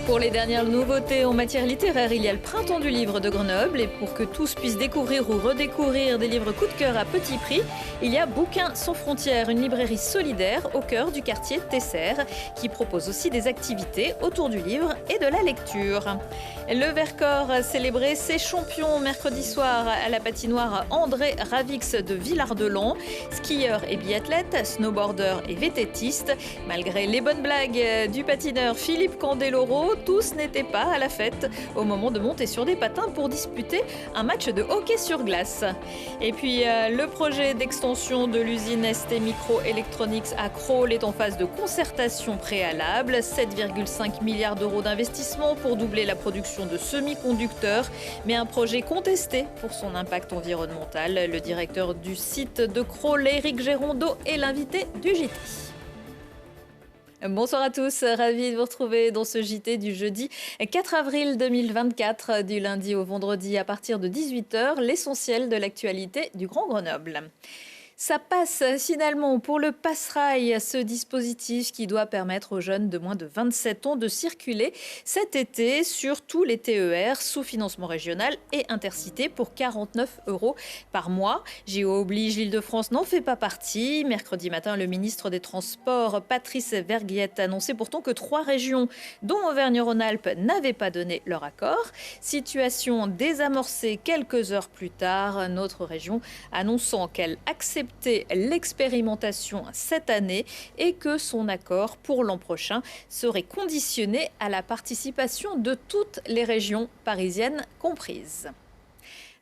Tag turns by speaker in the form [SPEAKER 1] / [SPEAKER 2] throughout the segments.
[SPEAKER 1] Pour les dernières nouveautés en matière littéraire, il y a le Printemps du livre de Grenoble. Et pour que tous puissent découvrir ou redécouvrir des livres coup de cœur à petit prix, il y a Bouquins sans frontières, une librairie solidaire au cœur du quartier Tesser, qui propose aussi des activités autour du livre et de la lecture. Le Vercors a célébré ses champions mercredi soir à la patinoire André Ravix de Villard-de-Lans. Skieurs et biathlètes, snowboarders et vététistes. Malgré les bonnes blagues du patineur Philippe Candeloro, tous n'étaient pas à la fête au moment de monter sur des patins pour disputer un match de hockey sur glace. Et puis le projet d'extension de l'usine ST Microelectronics à Crolles est en phase de concertation préalable. 7,5 milliards d'euros d'investissement pour doubler la production de semi-conducteurs, mais un projet contesté pour son impact environnemental. Le directeur du site de Crolles, Éric Gérondeau, est l'invité du JT. Bonsoir à tous, ravi de vous retrouver dans ce JT du jeudi 4 avril 2024, du lundi au vendredi à partir de 18h, l'essentiel de l'actualité du Grand Grenoble. Ça passe finalement pour le Passerail, ce dispositif qui doit permettre aux jeunes de moins de 27 ans de circuler cet été sur tous les TER sous financement régional et intercité pour 49 € par mois. JO oblige, l'Île-de-France n'en fait pas partie. Mercredi matin, le ministre des Transports, Patrice Verguiette, annonçait pourtant que 3 régions, dont Auvergne-Rhône-Alpes, n'avaient pas donné leur accord. Situation désamorcée quelques heures plus tard, notre région annonçant qu'elle accepte l'expérimentation cette année et que son accord pour l'an prochain serait conditionné à la participation de toutes les régions parisiennes comprises.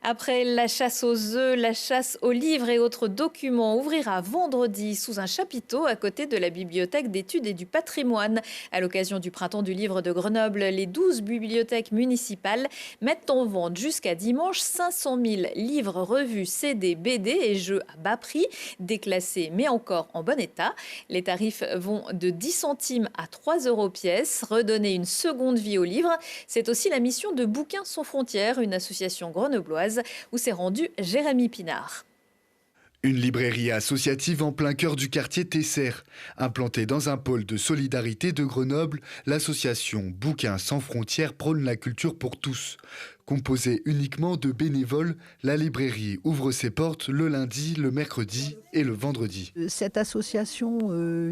[SPEAKER 1] Après la chasse aux œufs, la chasse aux livres et autres documents ouvrira vendredi sous un chapiteau à côté de la bibliothèque d'études et du patrimoine. À l'occasion du Printemps du livre de Grenoble, les 12 bibliothèques municipales mettent en vente jusqu'à dimanche 500 000 livres, revues, CD, BD et jeux à bas prix, déclassés mais encore en bon état. Les tarifs vont de 10 centimes à 3 € pièce. Redonner une seconde vie aux livres, c'est aussi la mission de Bouquins sans frontières, une association grenobloise où s'est rendu Jérémy Pinard.
[SPEAKER 2] Une librairie associative en plein cœur du quartier Tesser. Implantée dans un pôle de solidarité de Grenoble, l'association Bouquins sans frontières prône la culture pour tous. Composée uniquement de bénévoles, la librairie ouvre ses portes le lundi, le mercredi et le vendredi.
[SPEAKER 3] Cette association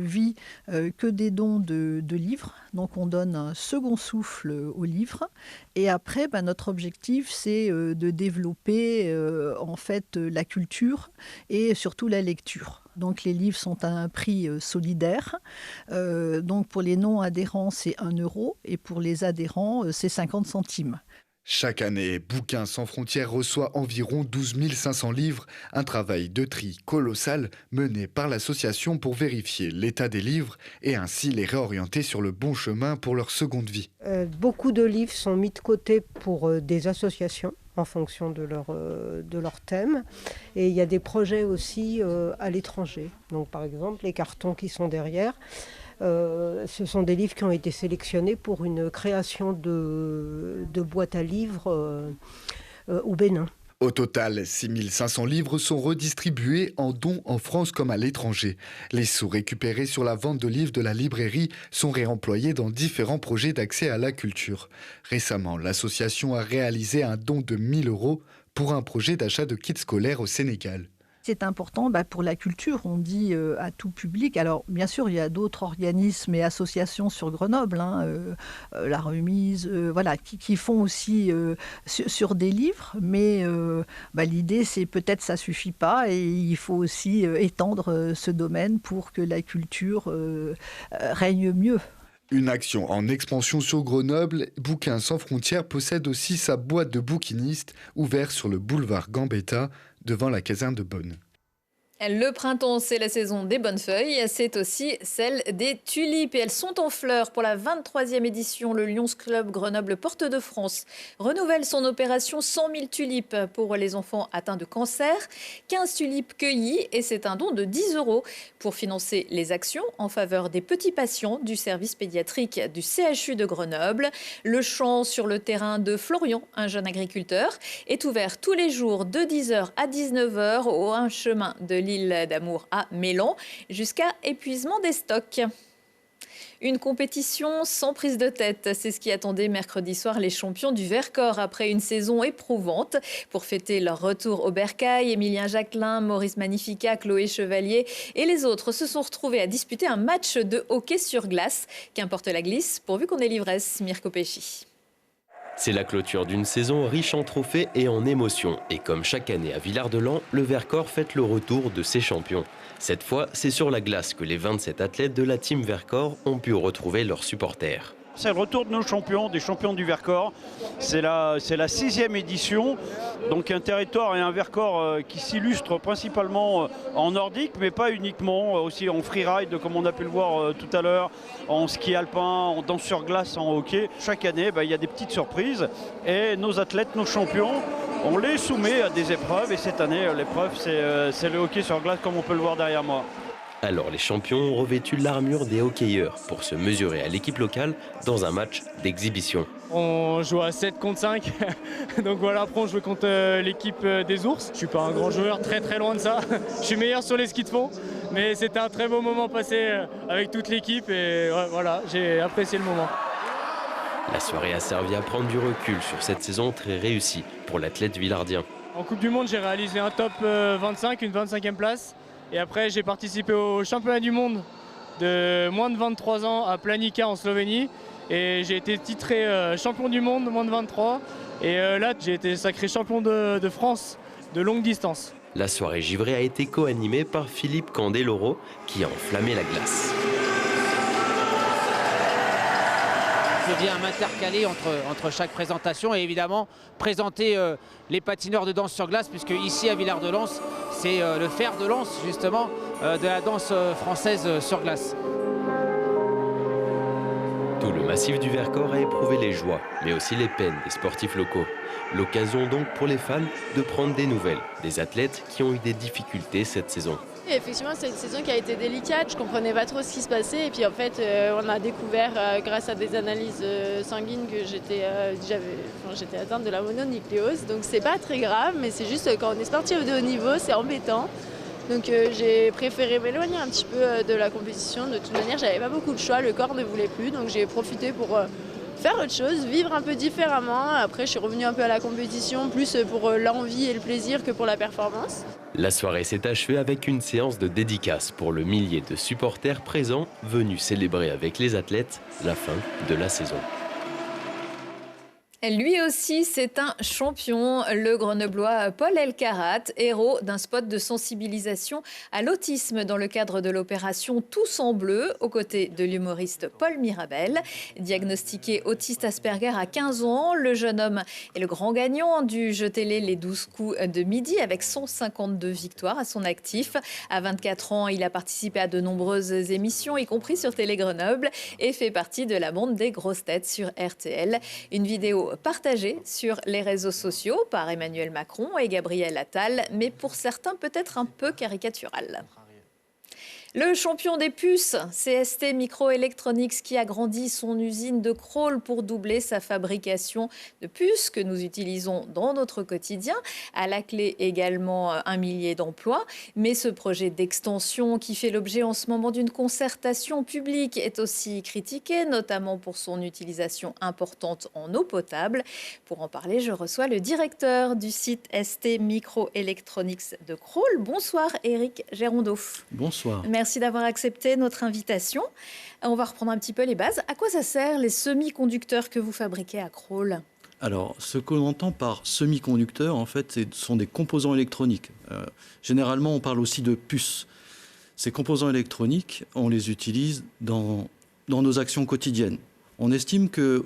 [SPEAKER 3] vit que des dons de livres, donc on donne un second souffle aux livres. Et après, notre objectif, c'est de développer en fait la culture et surtout la lecture. Donc les livres sont à un prix solidaire. Donc pour les non-adhérents, c'est 1 € et pour les adhérents, c'est 50 centimes.
[SPEAKER 2] Chaque année, Bouquins sans frontières reçoit environ 12 500 livres, un travail de tri colossal mené par l'association pour vérifier l'état des livres et ainsi les réorienter sur le bon chemin pour leur seconde vie.
[SPEAKER 4] Beaucoup de livres sont mis de côté pour des associations en fonction de leur thème. Et il y a des projets aussi à l'étranger. Donc par exemple, les cartons qui sont derrière, ce sont des livres qui ont été sélectionnés pour une création de boîte à livres au Bénin.
[SPEAKER 2] Au total, 6 500 livres sont redistribués en dons en France comme à l'étranger. Les sous récupérés sur la vente de livres de la librairie sont réemployés dans différents projets d'accès à la culture. Récemment, l'association a réalisé un don de 1 000 € pour un projet d'achat de kits scolaires au Sénégal.
[SPEAKER 3] C'est important pour la culture, on dit à tout public. Alors bien sûr, il y a d'autres organismes et associations sur Grenoble, la remise, qui font aussi sur des livres. Mais l'idée, c'est peut-être ça suffit pas et il faut aussi étendre ce domaine pour que la culture règne mieux.
[SPEAKER 2] Une action en expansion sur Grenoble, Bouquins sans frontières possède aussi sa boîte de bouquiniste ouverte sur le boulevard Gambetta devant la caserne de Beaune.
[SPEAKER 1] Le printemps, c'est la saison des bonnes feuilles, c'est aussi celle des tulipes et elles sont en fleurs pour la 23e édition. Le Lions Club Grenoble Porte de France renouvelle son opération 100 000 tulipes pour les enfants atteints de cancer. 15 tulipes cueillies et c'est un don de 10 € pour financer les actions en faveur des petits patients du service pédiatrique du CHU de Grenoble. Le champ sur le terrain de Florian, un jeune agriculteur, est ouvert tous les jours de 10h à 19h au 1 chemin de l'île d'Amour à Mélan jusqu'à épuisement des stocks. Une compétition sans prise de tête, c'est ce qui attendait mercredi soir les champions du Vercors après une saison éprouvante. Pour fêter leur retour au Bercail, Émilien Jacquelin, Maurice Magnifica, Chloé Chevalier et les autres se sont retrouvés à disputer un match de hockey sur glace. Qu'importe la glisse, pourvu qu'on ait l'ivresse, Mirko Pesci.
[SPEAKER 5] C'est la clôture d'une saison riche en trophées et en émotions. Et comme chaque année à Villard-de-Lans, le Vercors fête le retour de ses champions. Cette fois, c'est sur la glace que les 27 athlètes de la team Vercors ont pu retrouver leurs supporters.
[SPEAKER 6] C'est le retour de nos champions, des champions du Vercors. C'est la 6e édition. Donc un territoire et un Vercors qui s'illustrent principalement en nordique, mais pas uniquement, aussi en freeride comme on a pu le voir tout à l'heure, en ski alpin, en danse sur glace, en hockey. Chaque année, il y a des petites surprises et nos athlètes, nos champions, on les soumet à des épreuves. Et cette année, l'épreuve, c'est le hockey sur glace comme on peut le voir derrière moi.
[SPEAKER 5] Alors les champions ont revêtu l'armure des hockeyeurs pour se mesurer à l'équipe locale dans un match d'exhibition.
[SPEAKER 7] On joue à 7 contre 5, donc voilà, après on joue contre l'équipe des ours. Je suis pas un grand joueur, très loin de ça. Je suis meilleur sur les skis de fond, mais c'était un très beau moment passé avec toute l'équipe et voilà, j'ai apprécié le moment.
[SPEAKER 5] La soirée a servi à prendre du recul sur cette saison très réussie pour l'athlète villardien.
[SPEAKER 7] En Coupe du Monde, j'ai réalisé un top 25, une 25e place. Et après, j'ai participé au championnat du monde de moins de 23 ans à Planica en Slovénie. Et j'ai été titré champion du monde de moins de 23. Et là, j'ai été sacré champion de France de longue distance.
[SPEAKER 5] La soirée givrée a été co-animée par Philippe Candeloro qui a enflammé la glace.
[SPEAKER 8] Je viens m'intercaler entre chaque présentation et évidemment présenter les patineurs de danse sur glace, puisque ici à Villard-de-Lans, c'est le fer de lance justement de la danse française sur glace.
[SPEAKER 5] Tout le massif du Vercors a éprouvé les joies, mais aussi les peines des sportifs locaux. L'occasion donc pour les fans de prendre des nouvelles des athlètes qui ont eu des difficultés cette saison.
[SPEAKER 9] Effectivement, c'est une saison qui a été délicate. Je comprenais pas trop ce qui se passait. Et puis en fait, on a découvert grâce à des analyses sanguines que j'étais atteinte de la mononucléose. Donc c'est pas très grave, mais c'est juste quand on est sportif de haut niveau, c'est embêtant. Donc j'ai préféré m'éloigner un petit peu de la compétition. De toute manière, j'avais pas beaucoup de choix. Le corps ne voulait plus, donc j'ai profité pour faire autre chose, vivre un peu différemment. Après, je suis revenue un peu à la compétition, plus pour l'envie et le plaisir que pour la performance.
[SPEAKER 5] La soirée s'est achevée avec une séance de dédicace pour le millier de supporters présents venus célébrer avec les athlètes la fin de la saison.
[SPEAKER 1] Lui aussi, c'est un champion, le Grenoblois Paul Elkarat, héros d'un spot de sensibilisation à l'autisme dans le cadre de l'opération Tous en bleu, aux côtés de l'humoriste Paul Mirabel. Diagnostiqué autiste Asperger à 15 ans, le jeune homme est le grand gagnant du jeu télé Les 12 coups de midi avec 152 victoires à son actif. À 24 ans, il a participé à de nombreuses émissions, y compris sur Télé Grenoble, et fait partie de la bande des grosses têtes sur RTL. Une vidéo partagée sur les réseaux sociaux par Emmanuel Macron et Gabriel Attal, mais pour certains peut-être un peu caricatural. Le champion des puces, CST Microelectronics, qui agrandit son usine de Crolles pour doubler sa fabrication de puces que nous utilisons dans notre quotidien. À la clé également 1 millier d'emplois. Mais ce projet d'extension qui fait l'objet en ce moment d'une concertation publique est aussi critiqué, notamment pour son utilisation importante en eau potable. Pour en parler, je reçois le directeur du site ST Microelectronics de Crolles. Bonsoir Éric Gérondeau.
[SPEAKER 10] Bonsoir.
[SPEAKER 1] Merci d'avoir accepté notre invitation. On va reprendre un petit peu les bases. À quoi ça sert les semi-conducteurs que vous fabriquez à Crolles ?
[SPEAKER 10] Alors, ce qu'on entend par semi-conducteurs, en fait, ce sont des composants électroniques. Généralement, on parle aussi de puces. Ces composants électroniques, on les utilise dans nos actions quotidiennes. On estime que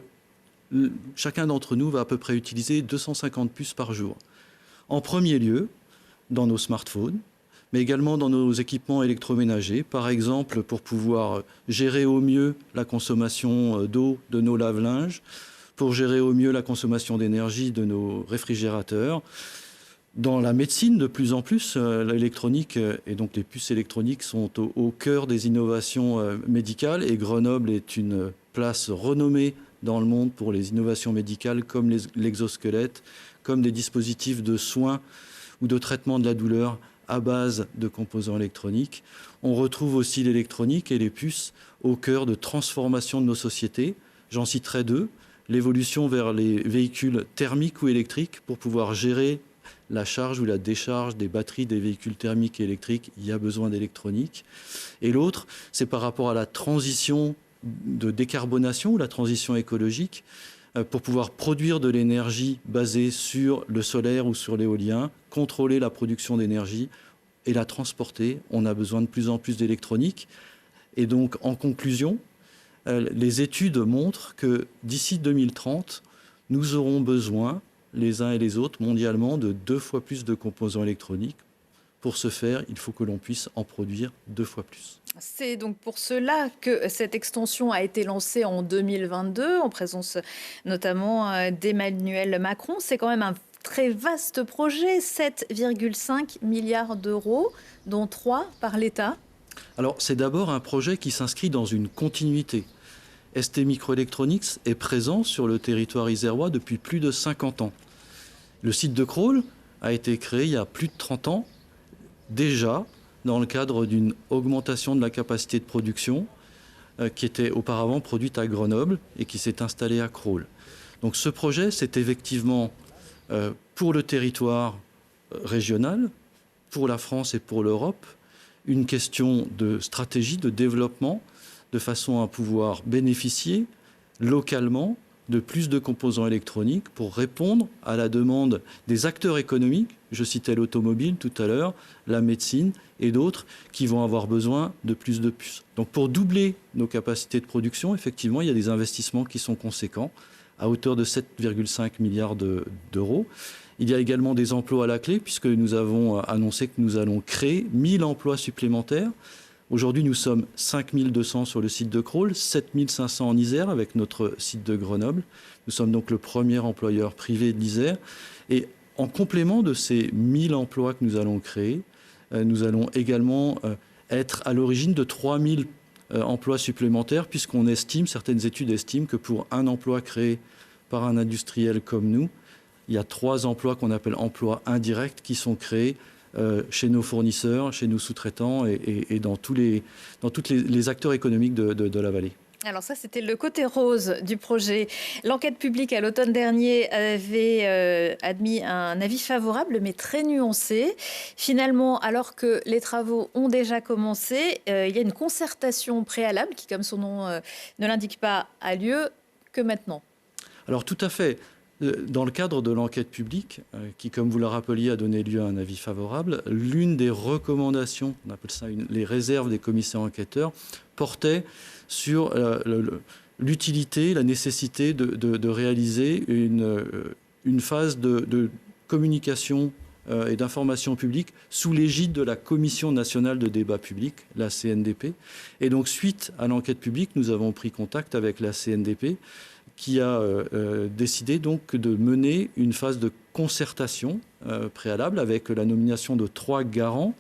[SPEAKER 10] chacun d'entre nous va à peu près utiliser 250 puces par jour. En premier lieu, dans nos smartphones, mais également dans nos équipements électroménagers, par exemple pour pouvoir gérer au mieux la consommation d'eau de nos lave-linges, pour gérer au mieux la consommation d'énergie de nos réfrigérateurs. Dans la médecine, de plus en plus, l'électronique et donc les puces électroniques sont au cœur des innovations médicales, et Grenoble est une place renommée dans le monde pour les innovations médicales comme l'exosquelette, comme des dispositifs de soins ou de traitement de la douleur à base de composants électroniques. On retrouve aussi l'électronique et les puces au cœur de transformation de nos sociétés. J'en citerai deux. L'évolution vers les véhicules thermiques ou électriques pour pouvoir gérer la charge ou la décharge des batteries des véhicules thermiques et électriques. Il y a besoin d'électronique. Et l'autre, c'est par rapport à la transition de décarbonation ou la transition écologique pour pouvoir produire de l'énergie basée sur le solaire ou sur l'éolien, contrôler la production d'énergie et la transporter. On a besoin de plus en plus d'électronique. Et donc, en conclusion, les études montrent que d'ici 2030, nous aurons besoin, les uns et les autres, mondialement, de 2 fois plus de composants électroniques. Pour ce faire, il faut que l'on puisse en produire 2 fois plus.
[SPEAKER 1] C'est donc pour cela que cette extension a été lancée en 2022, en présence notamment d'Emmanuel Macron. C'est quand même un très vaste projet, 7,5 milliards d'euros, dont 3 par l'État.
[SPEAKER 10] Alors, c'est d'abord un projet qui s'inscrit dans une continuité. ST Microelectronics est présent sur le territoire isérois depuis plus de 50 ans. Le site de Crolles a été créé il y a plus de 30 ans, déjà dans le cadre d'une augmentation de la capacité de production qui était auparavant produite à Grenoble et qui s'est installée à Crolles. Donc ce projet, c'est effectivement pour le territoire régional, pour la France et pour l'Europe, une question de stratégie, de développement, de façon à pouvoir bénéficier localement de plus de composants électroniques pour répondre à la demande des acteurs économiques. Je citais l'automobile tout à l'heure, la médecine et d'autres qui vont avoir besoin de plus de puces. Donc pour doubler nos capacités de production, effectivement, il y a des investissements qui sont conséquents à hauteur de 7,5 milliards d'euros. Il y a également des emplois à la clé puisque nous avons annoncé que nous allons créer 1000 emplois supplémentaires. Aujourd'hui, nous sommes 5200 sur le site de Crolles, 7500 en Isère avec notre site de Grenoble. Nous sommes donc le premier employeur privé de l'Isère. Et en complément de ces 1000 emplois que nous allons créer, nous allons également être à l'origine de 3000 emplois supplémentaires puisqu'on estime, certaines études estiment que pour un emploi créé par un industriel comme nous, il y a 3 emplois qu'on appelle emplois indirects qui sont créés chez nos fournisseurs, chez nos sous-traitants et dans tous les acteurs économiques de la vallée.
[SPEAKER 1] Alors ça, c'était le côté rose du projet. L'enquête publique à l'automne dernier avait admis un avis favorable, mais très nuancé. Finalement, alors que les travaux ont déjà commencé, il y a une concertation préalable qui, comme son nom ne l'indique pas, a lieu que maintenant.
[SPEAKER 10] Alors tout à fait. Dans le cadre de l'enquête publique, qui, comme vous le rappeliez, a donné lieu à un avis favorable, l'une des recommandations, on appelle ça les réserves des commissaires enquêteurs, portait sur l'utilité, la nécessité de réaliser une phase de communication et d'information publique sous l'égide de la Commission nationale de débat public, la CNDP. Et donc, suite à l'enquête publique, nous avons pris contact avec la CNDP, qui a décidé donc de mener une phase de concertation préalable avec la nomination de 3 garants.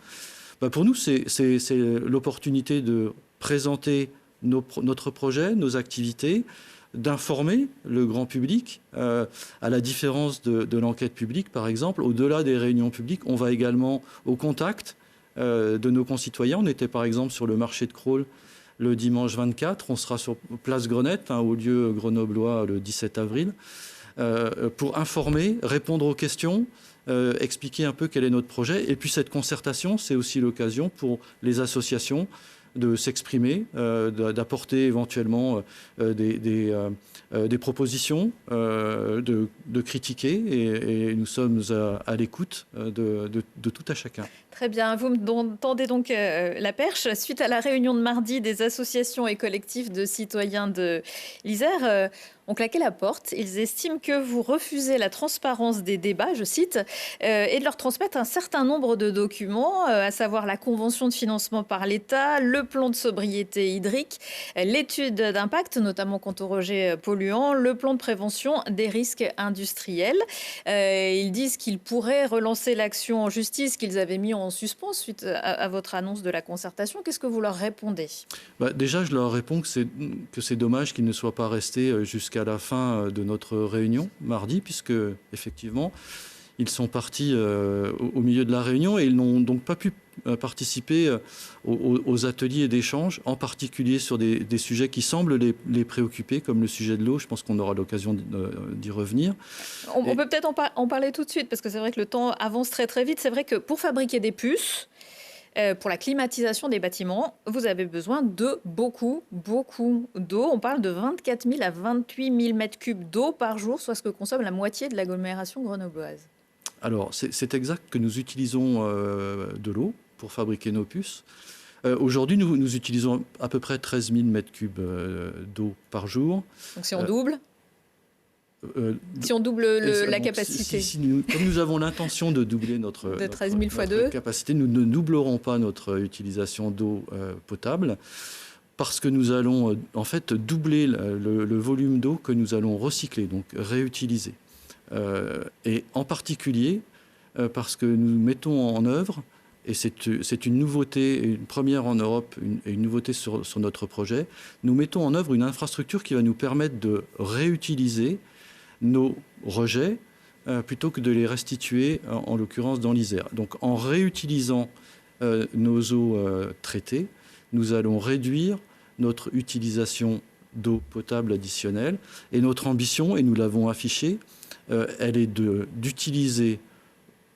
[SPEAKER 10] Pour nous, c'est l'opportunité de présenter notre projet, nos activités, d'informer le grand public. À la différence de l'enquête publique, par exemple, au-delà des réunions publiques, on va également au contact de nos concitoyens. On était par exemple sur le marché de Crolles le dimanche 24, on sera sur place Grenette, au lieu grenoblois, le 17 avril, pour informer, répondre aux questions, expliquer un peu quel est notre projet. Et puis cette concertation, c'est aussi l'occasion pour les associations de s'exprimer, d'apporter éventuellement des propositions, de critiquer. Et nous sommes à l'écoute de tout à chacun.
[SPEAKER 1] Très bien, vous me tendez donc la perche. Suite à la réunion de mardi des associations et collectifs de citoyens de l'Isère, ont claqué la porte. Ils estiment que vous refusez la transparence des débats, je cite, et de leur transmettre un certain nombre de documents, à savoir la convention de financement par l'État, le plan de sobriété hydrique, l'étude d'impact, notamment quant aux rejets polluants, le plan de prévention des risques industriels. Ils disent qu'ils pourraient relancer l'action en justice qu'ils avaient mis en suspens suite à votre annonce de la concertation. Qu'est-ce que vous leur répondez ?
[SPEAKER 10] Déjà, je leur réponds que c'est dommage qu'ils ne soient pas restés jusqu'à la fin de notre réunion mardi, puisque effectivement, Ils sont partis au milieu de la réunion et ils n'ont donc pas pu participer aux ateliers d'échange, en particulier sur des sujets qui semblent les préoccuper, comme le sujet de l'eau. Je pense qu'on aura l'occasion d'y revenir.
[SPEAKER 1] On peut peut-être en parler tout de suite, parce que c'est vrai que le temps avance très très vite. C'est vrai que pour fabriquer des puces, pour la climatisation des bâtiments, vous avez besoin de beaucoup d'eau. On parle de 24 000 à 28 000 mètres cubes d'eau par jour, soit ce que consomme la moitié de l'agglomération grenobloise.
[SPEAKER 10] Alors, c'est exact que nous utilisons de l'eau pour fabriquer nos puces. Aujourd'hui, nous utilisons à peu près 13 000 mètres cubes d'eau par jour.
[SPEAKER 1] Donc si on double si on double la capacité.
[SPEAKER 10] Comme nous avons l'intention de doubler notre capacité, nous ne doublerons pas notre utilisation d'eau potable, parce que nous allons en fait doubler le volume d'eau que nous allons recycler, donc réutiliser. Et en particulier parce que nous mettons en œuvre, et c'est une nouveauté, une première en Europe, et une nouveauté sur notre projet, nous mettons en œuvre une infrastructure qui va nous permettre de réutiliser nos rejets plutôt que de les restituer, en l'occurrence dans l'Isère. Donc en réutilisant nos eaux traitées, nous allons réduire notre utilisation d'eau potable additionnelle. Et notre ambition, et nous l'avons affichée, elle est d'utiliser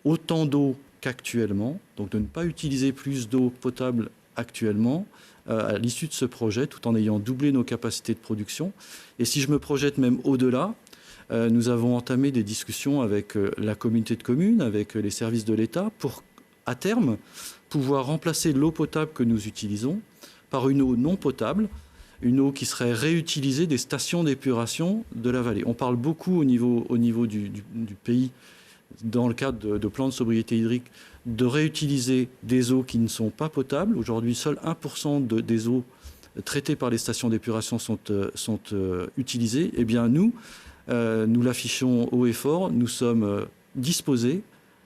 [SPEAKER 10] autant d'eau qu'actuellement, donc de ne pas utiliser plus d'eau potable actuellement à l'issue de ce projet, tout en ayant doublé nos capacités de production. Et si je me projette même au-delà, nous avons entamé des discussions avec la communauté de communes, avec les services de l'État, pour, à terme, pouvoir remplacer l'eau potable que nous utilisons par une eau non potable, une eau qui serait réutilisée des stations d'épuration de la vallée. On parle beaucoup au niveau du pays, dans le cadre de plans de sobriété hydrique, de réutiliser des eaux qui ne sont pas potables. Aujourd'hui, seul 1% des eaux traitées par les stations d'épuration sont utilisées. Eh bien, nous l'affichons haut et fort, nous sommes disposés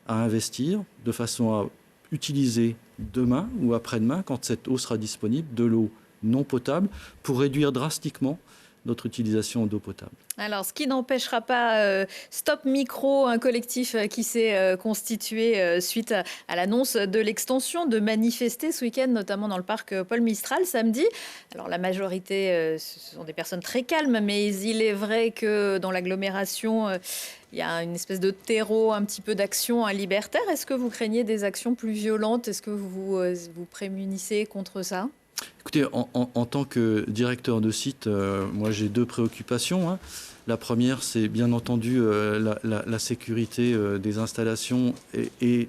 [SPEAKER 10] à investir de façon à utiliser demain ou après-demain, quand cette eau sera disponible, de l'eau non potable, pour réduire drastiquement notre utilisation d'eau potable.
[SPEAKER 1] Alors, ce qui n'empêchera pas Stop Micro, un collectif qui s'est constitué suite à l'annonce de l'extension, de manifester ce week-end, notamment dans le parc Paul Mistral samedi. Alors, la majorité, ce sont des personnes très calmes, mais il est vrai que dans l'agglomération, il y a une espèce de terreau, un petit peu d'action libertaire. Est-ce que vous craignez des actions plus violentes? Est-ce que vous vous prémunissez contre ça?
[SPEAKER 10] Écoutez, en tant que directeur de site, moi j'ai deux préoccupations. La première, c'est bien entendu la sécurité des installations et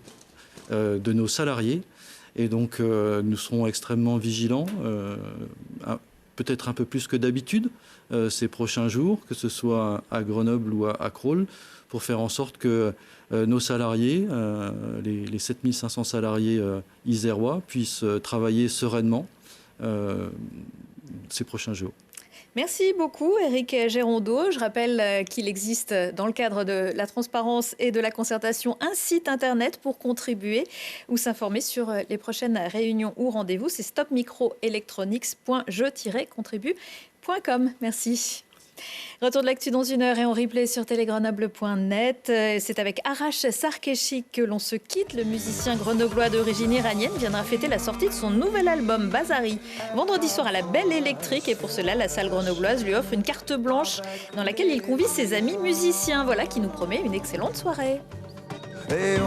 [SPEAKER 10] de nos salariés. Et donc nous serons extrêmement vigilants, peut-être un peu plus que d'habitude, ces prochains jours, que ce soit à Grenoble ou à Crolles, pour faire en sorte que nos salariés, les 7500 salariés isérois, puissent travailler sereinement ces prochains jours.
[SPEAKER 1] Merci beaucoup, Éric Gérondeau. Je rappelle qu'il existe, dans le cadre de la transparence et de la concertation, un site internet pour contribuer ou s'informer sur les prochaines réunions ou rendez-vous. C'est stopmicroelectronics.je-contribue.com. Merci. Retour de l'actu dans une heure et en replay sur télégrenoble.net. C'est avec Arash Sarkechi que l'on se quitte. Le musicien grenoblois d'origine iranienne viendra fêter la sortie de son nouvel album Bazari vendredi soir à la Belle Électrique. Et pour cela, la salle grenobloise lui offre une carte blanche dans laquelle il convie ses amis musiciens. Voilà qui nous promet une excellente soirée. Et